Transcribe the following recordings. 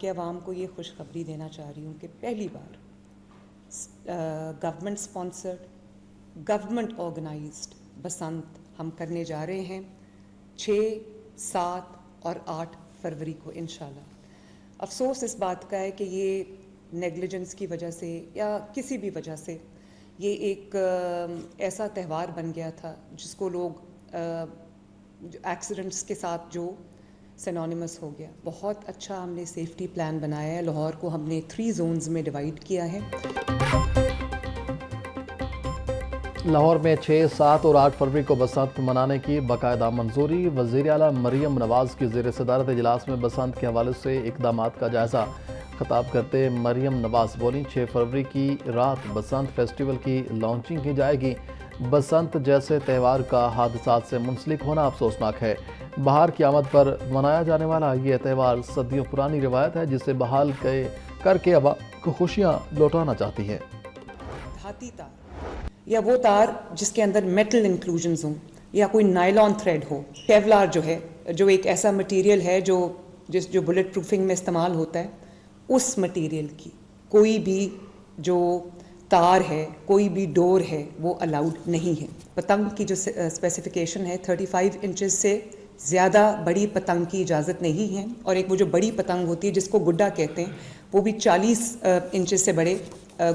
پاک کے عوام کو یہ خوشخبری دینا چاہ رہی ہوں کہ پہلی بار government sponsored government organized Basant ہم کرنے جا رہے ہیں 6, 7 اور 8 فروری کو انشاءاللہ۔ افسوس اس بات کا ہے کہ یہ نیگلیجنس کی وجہ سے یا کسی بھی وجہ سے یہ ایک ایسا تہوار بن گیا تھا جس کو لوگ ایکسیڈنٹس کے ساتھ جو سینونیمس ہو گیا۔ بہت اچھا ہم نے سیفٹی پلان بنایا ہے۔ لاہور کو ہم نے 3 زونز میں ڈیوائیڈ کیا ہے۔ لاہور میں 6, 7 اور 8 فروری کو بسنت منانے کی باقاعدہ منظوری۔ وزیر اعلیٰ مریم نواز کی زیر صدارت اجلاس میں بسنت کے حوالے سے اقدامات کا جائزہ۔ خطاب کرتے مریم نواز بولیں 6 فروری کی رات بسنت فیسٹیول کی لانچنگ کی جائے گی۔ بسنت جیسے تہوار کا حادثات سے منسلک ہونا افسوسناک ہے۔ بہار کی آمد پر منایا جانے والا یہ تہوار صدیوں پرانی روایت ہے جسے بحال کر کے عوام کو خوشیاں لوٹانا چاہتی ہے۔ دھاتی تار یا وہ تار جس کے اندر میٹل انکلوژنز ہوں یا کوئی نائلون تھریڈ ہو، کیولار جو ہے جو ایک ایسا مٹیریل ہے جو بلٹ پروفنگ میں استعمال ہوتا ہے، اس مٹیریل کی کوئی بھی جو تار ہے، کوئی بھی ڈور ہے وہ الاؤڈ نہیں ہے۔ پتنگ کی جو اسپیسیفیکیشن ہے 35 انچز سے زیادہ بڑی پتنگ کی اجازت نہیں ہے، اور ایک وہ جو بڑی پتنگ ہوتی ہے جس کو گڈا کہتے ہیں وہ بھی 40 انچز سے بڑے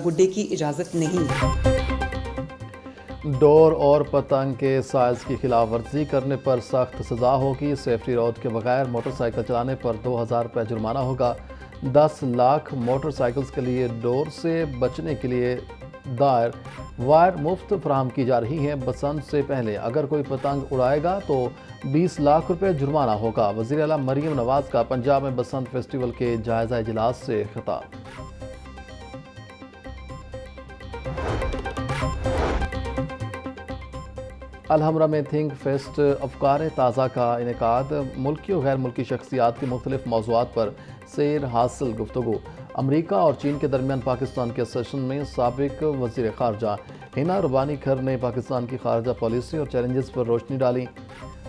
گڈے کی اجازت نہیں ہے۔ ڈور اور پتنگ کے سائز کی خلاف ورزی کرنے پر سخت سزا ہوگی۔ سیفٹی روڈ کے بغیر موٹر سائیکل چلانے پر 2000 روپے جرمانہ ہوگا۔ 10 لاکھ موٹر سائیکلز کے لیے ڈور سے بچنے کے لیے دائر وائر مفت فراہم کی جا رہی ہیں۔ بسنت سے پہلے اگر کوئی پتنگ اڑائے گا تو 20 لاکھ روپے جرمانہ ہوگا۔ وزیر اعلیٰ مریم نواز کا پنجاب میں بسنت فیسٹیول کے جائزہ اجلاس سے خطاب۔ الحمرہ میں تھنک فیسٹ افکار تازہ کا انعقاد۔ ملکی و غیر ملکی شخصیات کی مختلف موضوعات پر سیر حاصل گفتگو۔ امریکہ اور چین کے درمیان پاکستان کے سیشن میں سابق وزیر خارجہ ہنا ربانی کھر نے پاکستان کی خارجہ پالیسی اور چیلنجز پر روشنی ڈالی۔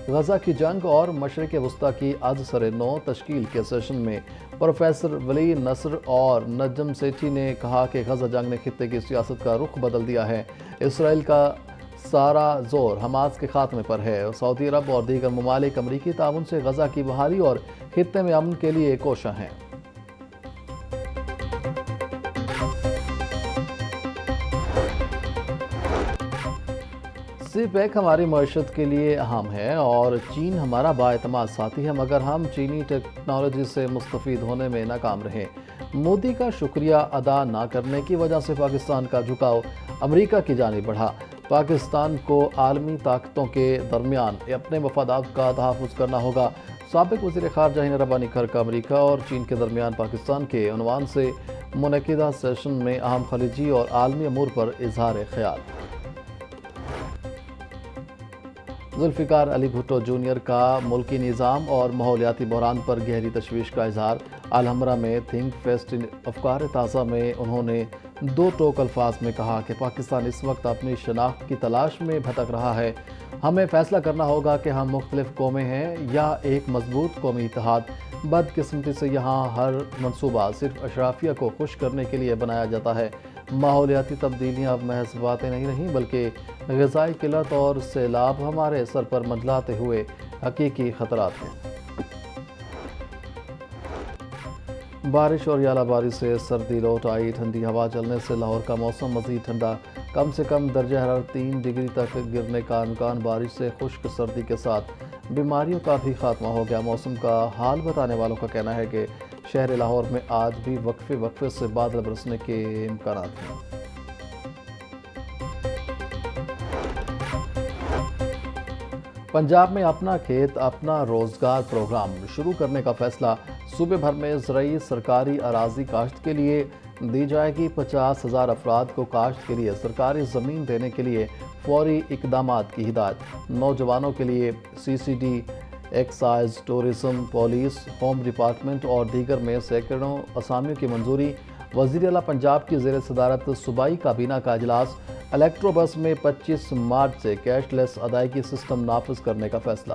غزہ کی جنگ اور مشرق وسطیٰ کی از سر نو تشکیل کے سیشن میں پروفیسر ولی نصر اور نجم سیٹھی نے کہا کہ غزہ جنگ نے خطے کی سیاست کا رخ بدل دیا ہے۔ اسرائیل کا سارا زور حماس کے خاتمے پر ہے۔ سعودی عرب اور دیگر ممالک امریکی تعاون سے غزہ کی بحالی اور خطے میں امن کے لیے کوشاں ہیں۔ سی پیک ہماری معیشت کے لیے اہم ہے اور چین ہمارا بااعتماد ساتھی ہے، مگر ہم چینی ٹیکنالوجی سے مستفید ہونے میں ناکام رہے۔ مودی کا شکریہ ادا نہ کرنے کی وجہ سے پاکستان کا جھکاؤ امریکہ کی جانب بڑھا۔ پاکستان کو عالمی طاقتوں کے درمیان اپنے مفادات کا تحفظ کرنا ہوگا۔ سابق وزیر خارجہ ہنا ربانی کھر کا امریکہ اور چین کے درمیان پاکستان کے عنوان سے منعقدہ سیشن میں اہم خلیجی اور عالمی امور پر اظہار خیال۔ ذوالفقار علی بھٹو جونیئر کا ملکی نظام اور ماحولیاتی بحران پر گہری تشویش کا اظہار۔ الحمرہ میں تھنک فیسٹ افکار تازہ میں انہوں نے 2 ٹوک الفاظ میں کہا کہ پاکستان اس وقت اپنی شناخت کی تلاش میں بھٹک رہا ہے۔ ہمیں فیصلہ کرنا ہوگا کہ ہم مختلف قومیں ہیں یا ایک مضبوط قومی اتحاد۔ بدقسمتی سے یہاں ہر منصوبہ صرف اشرافیہ کو خوش کرنے کے لیے بنایا جاتا ہے۔ ماحولیاتی تبدیلیاں اب محض باتیں نہیں رہیں بلکہ غذائی قلت اور سیلاب ہمارے سر پر منڈلاتے ہوئے حقیقی خطرات ہیں۔ بارش اور ژالہ باری سے سردی لوٹ آئی۔ ٹھنڈی ہوا چلنے سے لاہور کا موسم مزید ٹھنڈا۔ کم سے کم درجہ حرارت 3 ڈگری تک گرنے کا امکان۔ بارش سے خشک سردی کے ساتھ بیماریوں کا بھی خاتمہ ہو گیا۔ موسم کا حال بتانے والوں کا کہنا ہے کہ شہر لاہور میں آج بھی وقفے سے بادل برسنے کے امکانات ہیں۔ پنجاب میں اپنا کھیت اپنا روزگار پروگرام شروع کرنے کا فیصلہ۔ صوبے بھر میں زرعی سرکاری اراضی کاشت کے لیے دی جائے گی۔ 50,000 افراد کو کاشت کے لیے سرکاری زمین دینے کے لیے فوری اقدامات کی ہدایت۔ نوجوانوں کے لیے CCD، excise, tourism, police, home department اور دیگر میں سینکڑوں اسامیوں کی منظوری۔ وزیر اعلیٰ پنجاب کی زیر صدارت صوبائی کابینہ کا اجلاس۔ الیکٹرو بس میں 25 مارچ سے کیش لیس ادائیگی سسٹم نافذ کرنے کا فیصلہ۔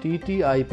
TTIP